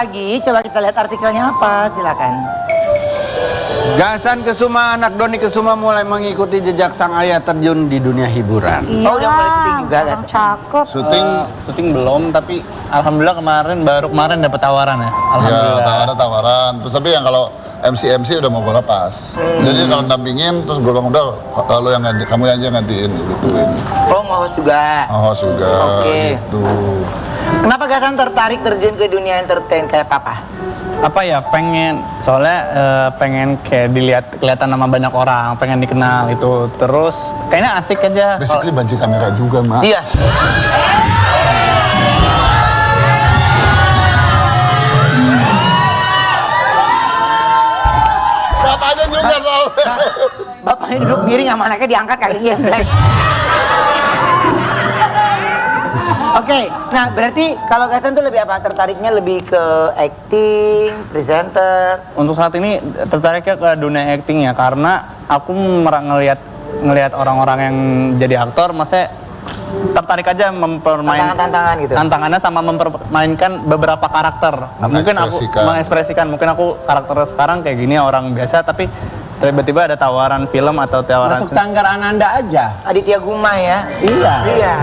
lagi, coba kita lihat artikelnya apa, silakan. Gasan Kesuma, anak Doni Kesuma mulai mengikuti jejak sang ayah terjun di dunia hiburan. Iya, Oh, udah mulai syuting juga, Gasan? Cakep. Syuting belum, tapi alhamdulillah baru kemarin dapat tawaran ya. Alhamdulillah. Ya, ada tawaran. Terus tapi yang kalau MC udah mau gue lepas. Jadi kalau dampingin, terus gue bilang udah, lo yang ganti, kamu aja gantiin gituin. Oh, nge-host juga. Host juga, Oke. gitu. Kenapa Gasan tertarik terjun ke dunia entertain kayak papa? Apa ya, pengen kayak kelihatan nama banyak orang, pengen dikenal itu. Terus kayaknya asik aja. Basically banci kamera juga, Mak. Iya. Bapaknya juga soalnya. Bapaknya duduk miring sama anaknya diangkat kakinya geblek. Oke, nah berarti kalau Gasan tuh lebih apa? Tertariknya lebih ke acting, presenter. Untuk saat ini tertariknya ke dunia acting ya, karena aku ngelihat orang-orang yang jadi aktor, maksudnya tertarik aja mempermainkan Tantangan-tantangan gitu. tantangannya sama mempermainkan beberapa karakter. Mungkin aku mengekspresikan, mungkin aku karakter sekarang kayak gini orang biasa, tapi tiba-tiba ada tawaran film atau tawaran. Masuk Sanggar Ananda aja. Aditya Guma ya. Iya. Iya.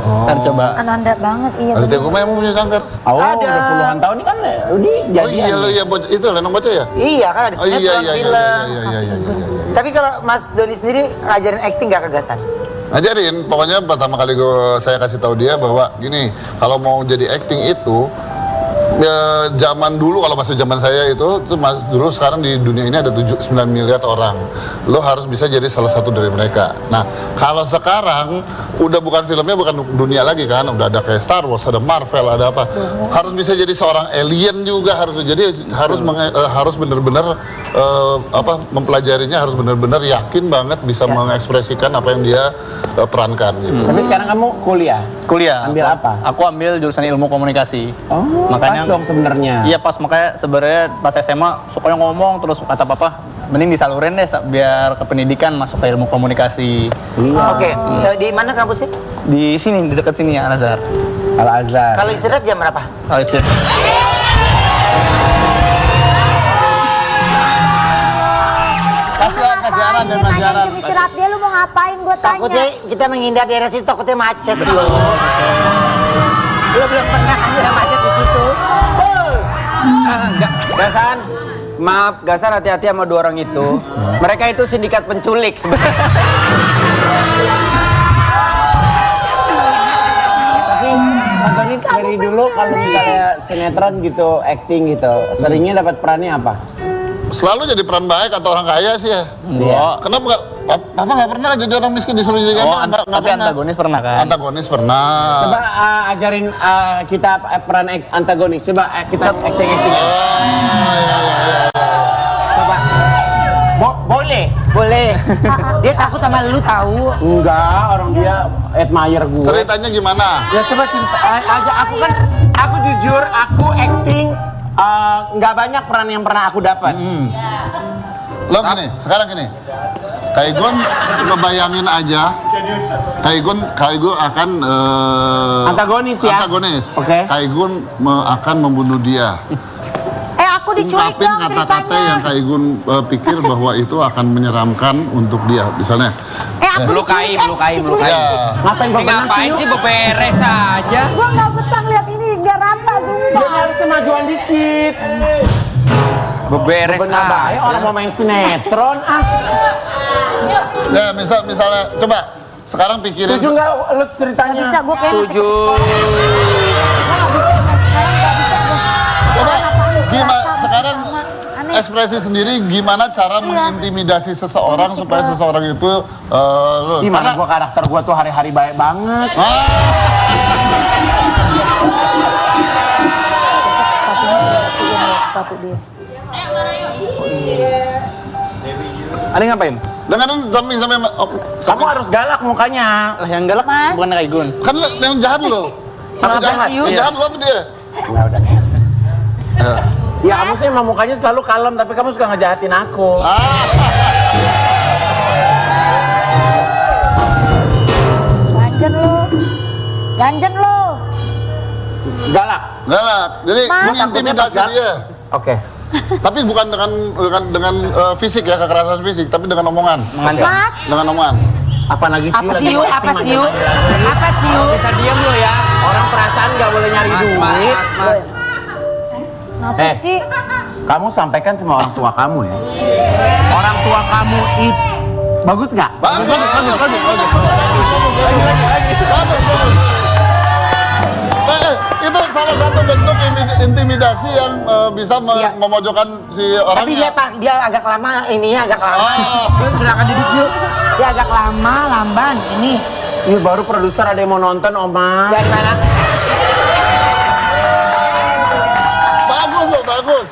Ntar coba. Ananda banget, iya. Aditya Guma emang punya sanggar? Oh, Ada. udah puluhan tahun ini kan udah jadi. Oh iya, lo iya, itu Lenong Baca ya? Iya kan ada Oh iya, sinetron, iya, film. iya. Tapi kalau Mas Doni sendiri ngajarin acting gak ke Gasan? Ngajarin, pokoknya pertama kali saya kasih tahu dia bahwa gini, kalau mau jadi acting itu ya, zaman dulu kalau masih zaman saya itu dulu sekarang di dunia ini ada 9 miliar orang. Lo harus bisa jadi salah satu dari mereka. Nah, kalau sekarang udah bukan filmnya bukan dunia lagi kan, udah ada kayak Star Wars, ada Marvel, ada apa. Harus bisa jadi seorang alien juga harus benar-benar mempelajarinya, harus benar-benar yakin banget bisa mengekspresikan apa yang dia perankan gitu. Tapi sekarang kamu kuliah. Ambil apa? Aku ambil jurusan ilmu komunikasi. Oh, makanya pas dong sebenarnya. Iya pas, makanya sebenarnya pas SMA sukanya ngomong terus kata papa mending disalurin deh biar ke pendidikan masuk ke ilmu komunikasi. Iya. Oke, di mana kampusnya? Di sini, di dekat sini ya, Al-Azhar. Al-Azhar. Kalau istirahat jam berapa? Kalau istirahat. Kasih arah deh, kasih arah. Istirahat dia, lu mau ngapain gue tanya? Takutnya kita menghindar daerah situ, takutnya macet loh. Lu belum pernah kan ada macet di situ? Gasan, maaf Gasan, hati-hati sama dua orang itu. Mereka itu sindikat penculik sebenarnya. Tapi Antoni dari dulu kalau misalnya sinetron gitu, acting gitu, seringnya dapat perannya apa? Selalu jadi peran baik atau orang kaya sih ya. Iya. Kenapa Papa nggak pernah jadi orang miskin disuruh jadi nggak Tapi pernah. antagonis pernah kan? Antagonis pernah. Coba ajarin kita peran antagonis. Coba kita acting. Coba. Boleh. Boleh. Dia takut sama lu tahu. Enggak, orang dia admire gue. Ceritanya gimana? Ya coba aja aku jujur, aku acting nggak banyak peran yang pernah aku dapat. Lo gini, sekarang gini. Kaigun ngebayangin aja. Kaigun akan Antagonis ya? Antagonis. Oke. Kaigun akan membunuh dia. Aku diculik Ungkapin dong kata-kata ceritanya. yang Kaigun pikir bahwa itu akan menyeramkan untuk dia. Misalnya, Aku Melukai. ya, Ngapain Ini bapak ngapain sih beberes aja? Gue nggak betah lihat ini, dia rata Dia sumpah. harus kemajuan dikit. Beberes Benar baik orang mau main sinetron ya misalnya, coba sekarang pikirin. Setuju nggak lu ceritanya? Bisa gue kayak Setuju. Coba gimana sekarang ekspresi sendiri gimana cara mengintimidasi seseorang supaya seseorang itu Gimana gua karakter gua tuh hari-hari baik banget. Ada ngapain? dengan sampai Kamu harus galak mukanya. Lah yang galak Mas. bukan Kaigun. kan yang jahat lo. Apa Yang sih, Yu? jahat lo apa dia? Nah, udah. Ya kamu sih emang mukanya selalu kalem tapi kamu suka ngejahatin aku. Ganjen lu. Galak. Galak. Jadi mengintimidasi dia. Oke. Tapi bukan dengan fisik ya, kekerasan fisik, tapi dengan omongan. Mas, Dengan omongan. Apalagi Apa sih yuk? Apa sih yuk? Apa sih yuk? Bisa diem lo ya. Orang perasaan nggak boleh nyari duit. kenapa sih? Kamu sampaikan sama orang tua kamu ya. Orang tua kamu itu bagus nggak? Bagus. Itu salah satu bentuk intimidasi yang bisa Iya. memojokkan si Tapi dia orangnya. Pak, dia agak lama ininya agak lama. Yuk silakan duduk yuk. Dia agak lama, lamban ini. Ini baru produser ada yang mau nonton, Oma. Dari mana? Bagus loh, bagus.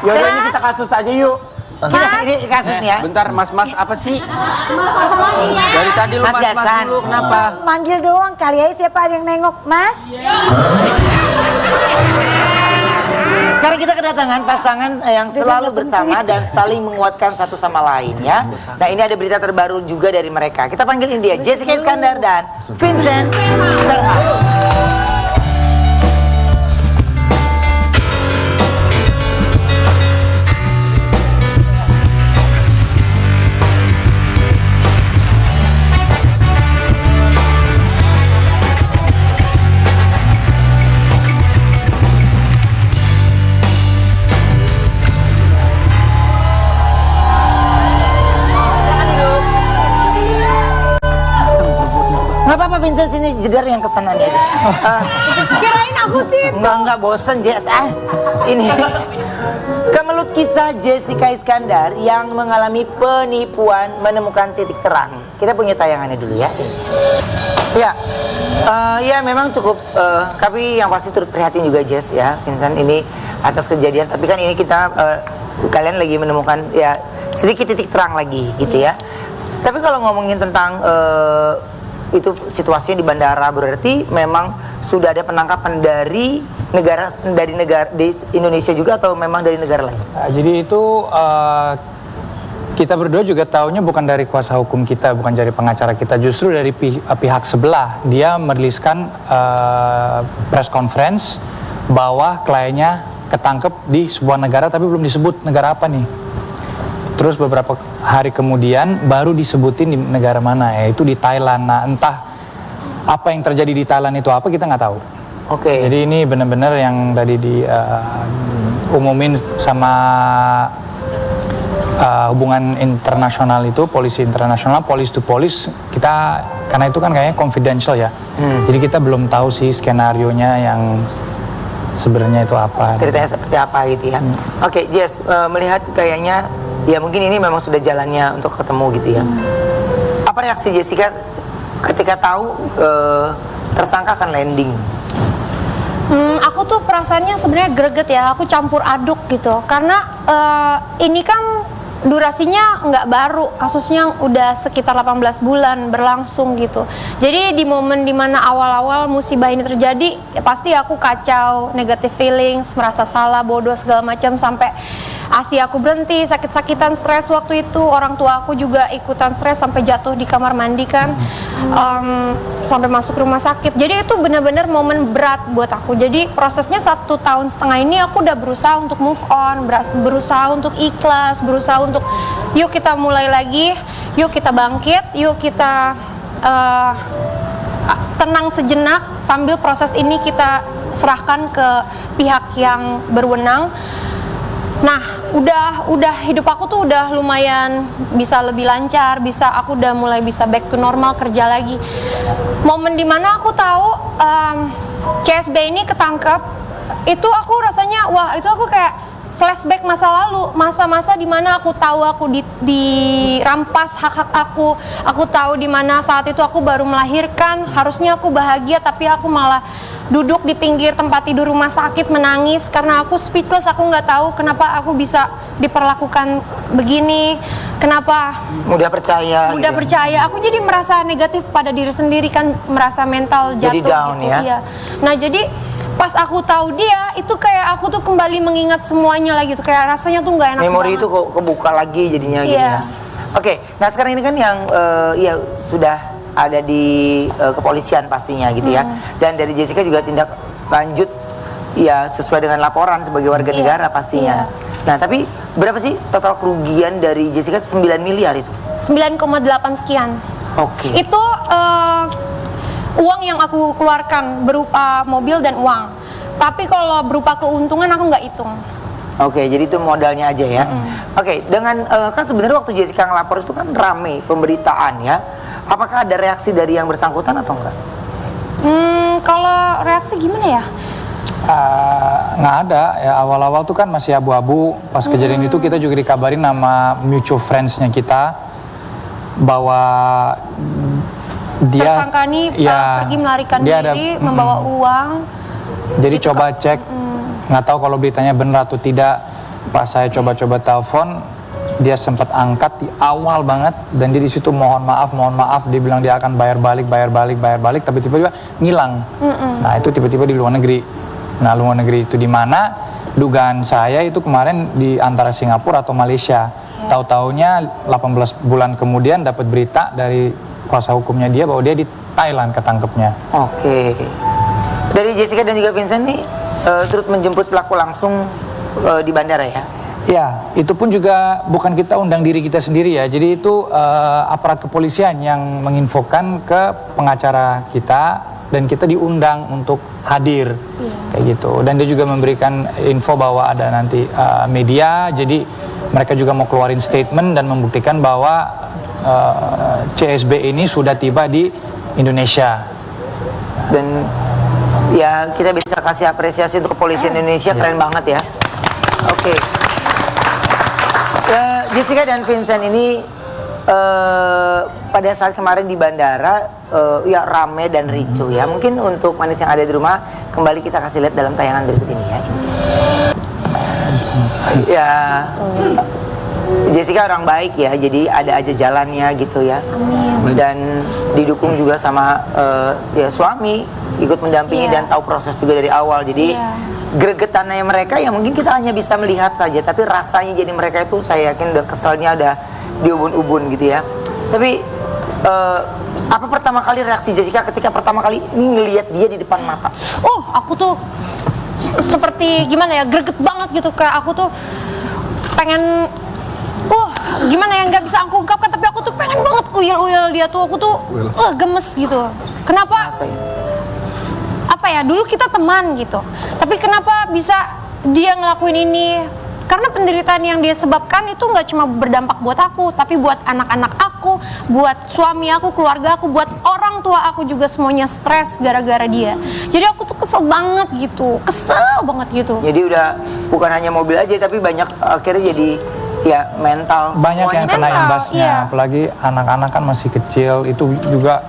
Yaudah ini kita kasus aja yuk. Ini kasus nih ya. Bentar, Mas apa sih? Apa lagi ya? Dari tadi lu Mas mas Gasan. dulu, kenapa? Manggil doang kali ya, siapa ada yang nengok, Mas? Sekarang kita kedatangan pasangan yang selalu bersama dan saling menguatkan satu sama lain ya. Nah ini ada berita terbaru juga dari mereka. Kita panggilin dia Jessica Iskandar dan Vincent Verhagen. Nggak apa-apa Vincent, sini jedar yang kesana nih aja. Kirain aku sih. Enggak bosan Jess. Ini kemelut kisah Jessica Iskandar yang mengalami penipuan menemukan titik terang. Kita punya tayangannya dulu ya. Ya, ya memang cukup. Tapi yang pasti turut prihatin juga Jess ya, Vincent ini atas kejadian. Tapi kan ini kita kalian lagi menemukan ya sedikit titik terang lagi gitu ya. Tapi kalau ngomongin tentang itu situasinya di bandara, berarti memang sudah ada penangkapan dari negara di Indonesia juga atau memang dari negara lain? Jadi itu kita berdua juga taunya bukan dari kuasa hukum kita, bukan dari pengacara kita, justru dari pihak sebelah. Dia meriliskan press conference bahwa kliennya ketangkep di sebuah negara tapi belum disebut negara apa nih. Terus beberapa hari kemudian baru disebutin di negara mana, yaitu di Thailand. Nah entah apa yang terjadi di Thailand itu apa kita nggak tahu. Oke. Jadi ini benar-benar yang tadi diumumin sama hubungan internasional itu, polisi internasional, police to police, kita karena itu kan kayaknya confidential ya. Jadi kita belum tahu sih skenario-nya yang sebenarnya itu apa. Ceritanya seperti apa gitu ya. Oke, Jess, melihat kayaknya ya mungkin ini memang sudah jalannya untuk ketemu gitu ya. Apa reaksi Jessica ketika tahu tersangka akan landing? Aku tuh perasaannya sebenarnya greget ya, aku campur aduk gitu. Karena ini kan durasinya nggak baru, kasusnya udah sekitar 18 bulan berlangsung gitu. Jadi di momen dimana awal-awal musibah ini terjadi, ya pasti aku kacau, negative feelings, merasa salah, bodoh segala macam, sampai ASI aku berhenti, sakit-sakitan, stres waktu itu. Orang tua aku juga ikutan stres sampai jatuh di kamar mandi kan, sampai masuk rumah sakit. Jadi itu benar-benar momen berat buat aku. Jadi prosesnya 1,5 tahun ini aku udah berusaha untuk move on, berusaha untuk ikhlas, berusaha untuk yuk kita mulai lagi, yuk kita bangkit, yuk kita tenang sejenak sambil proses ini kita serahkan ke pihak yang berwenang. Nah, udah hidup aku tuh udah lumayan bisa lebih lancar, aku udah mulai bisa back to normal, kerja lagi. Momen dimana aku tahu CSB ini ketangkep, itu aku rasanya wah, itu aku kayak flashback masa lalu, masa-masa dimana aku tahu aku dirampas hak-hak aku tahu dimana saat itu aku baru melahirkan, harusnya aku bahagia tapi aku malah duduk di pinggir tempat tidur rumah sakit menangis karena aku speechless, aku nggak tahu kenapa aku bisa diperlakukan begini, kenapa Mudah percaya. aku jadi merasa negatif pada diri sendiri kan, merasa mental jatuh Jadi down gitu ya? Iya. Nah jadi pas aku tahu dia itu kayak aku tuh kembali mengingat semuanya lagi tuh, kayak rasanya tuh nggak enak Memori banget. itu kok kebuka lagi jadinya gitu Iya. ya. Oke, nah sekarang ini kan yang ya sudah ada di kepolisian pastinya gitu ya. Dan dari Jessica juga tindak lanjut ya sesuai dengan laporan sebagai warga negara pastinya. Nah, tapi berapa sih total kerugian dari Jessica? 9 miliar itu? 9,8 sekian. Oke. Itu uang yang aku keluarkan berupa mobil dan uang. Tapi kalau berupa keuntungan aku nggak hitung. Oke, jadi itu modalnya aja ya. Oke, dengan kan sebenarnya waktu Jessica ngelapor itu kan rame pemberitaan ya. Apakah ada reaksi dari yang bersangkutan atau enggak? Kalau reaksi gimana ya? Nggak ada ya, awal-awal tuh kan masih abu-abu. Pas kejadian itu kita juga dikabarin sama mutual friends-nya kita bahwa dia Tersangka ini pergi melarikan diri, membawa uang. Jadi gitu, coba cek, nggak tahu kalau beritanya benar atau tidak. Pas saya coba-coba telepon, dia sempat angkat di awal banget dan dia di situ mohon maaf, dia bilang dia akan bayar balik, tapi tiba-tiba ngilang. Nah itu tiba-tiba di luar negeri. Nah luar negeri itu di mana? Dugaan saya itu kemarin di antara Singapura atau Malaysia. Tahu-taunya 18 bulan kemudian dapat berita dari kuasa hukumnya dia bahwa dia di Thailand ketangkepnya. Oke. Dari Jessica dan juga Vincent nih turut menjemput pelaku langsung di bandara ya? Ya, itu pun juga bukan kita undang diri kita sendiri ya. Jadi itu aparat kepolisian yang menginfokan ke pengacara kita dan kita diundang untuk hadir kayak gitu. Dan dia juga memberikan info bahwa ada nanti media. Jadi mereka juga mau keluarin statement dan membuktikan bahwa CSB ini sudah tiba di Indonesia. Dan ya kita bisa kasih apresiasi untuk kepolisian Indonesia, keren banget ya. Oke. Jessica dan Vincent ini pada saat kemarin di bandara ya rame dan ricuh ya. Mungkin untuk manis yang ada di rumah kembali kita kasih lihat dalam tayangan berikut ini ya. Ya, Jessica orang baik ya, jadi ada aja jalannya gitu ya. Dan didukung juga sama ya suami, ikut mendampingi dan tahu proses juga dari awal. Jadi gregetannya mereka ya mungkin kita hanya bisa melihat saja, tapi rasanya jadi mereka itu saya yakin udah keselnya udah diubun-ubun gitu ya. Tapi apa pertama kali reaksi Jessica ketika pertama kali ini ngelihat dia di depan mata? Aku tuh seperti gimana ya, greget banget gitu, kayak aku tuh pengen gimana ya, nggak bisa aku ungkapkan, tapi aku tuh pengen banget uyel-uyel dia tuh, aku tuh gemes gitu. Kenapa? Apa ya, dulu kita teman gitu, tapi kenapa bisa dia ngelakuin ini? Karena penderitaan yang dia sebabkan itu nggak cuma berdampak buat aku, tapi buat anak-anak aku, buat suami aku, keluarga aku, buat orang tua aku juga semuanya stres gara-gara dia. Jadi aku tuh kesel banget gitu. Jadi udah bukan hanya mobil aja, tapi banyak akhirnya jadi ya mental. Banyak yang kena imbasnya, apalagi anak-anak kan masih kecil, itu juga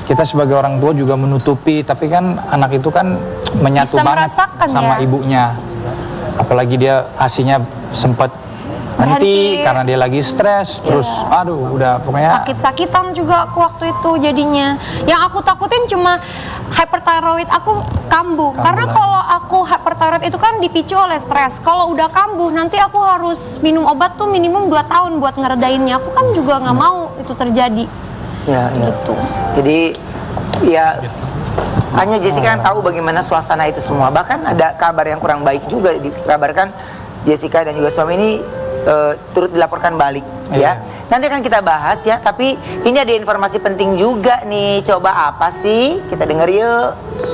kita sebagai orang tua juga menutupi, tapi kan anak itu kan menyatu banget sama ibunya. Apalagi dia ASI-nya sempat henti karena dia lagi stres, terus aduh udah pokoknya sakit-sakitan juga aku waktu itu jadinya. Yang aku takutin cuma hyperthyroid aku kambuh. Karena kalau aku hyperthyroid itu kan dipicu oleh stres. Kalau udah kambuh nanti aku harus minum obat tuh minimum 2 tahun buat ngeredainnya. Aku kan juga nggak mau itu terjadi. Ya, gitu. Jadi ya hanya Jessica yang tahu bagaimana suasana itu semua. Bahkan ada kabar yang kurang baik juga, dikabarkan Jessica dan juga suami ini turut dilaporkan balik ya. Nanti akan kita bahas ya, tapi ini ada informasi penting juga nih. Coba apa sih? Kita dengar yuk.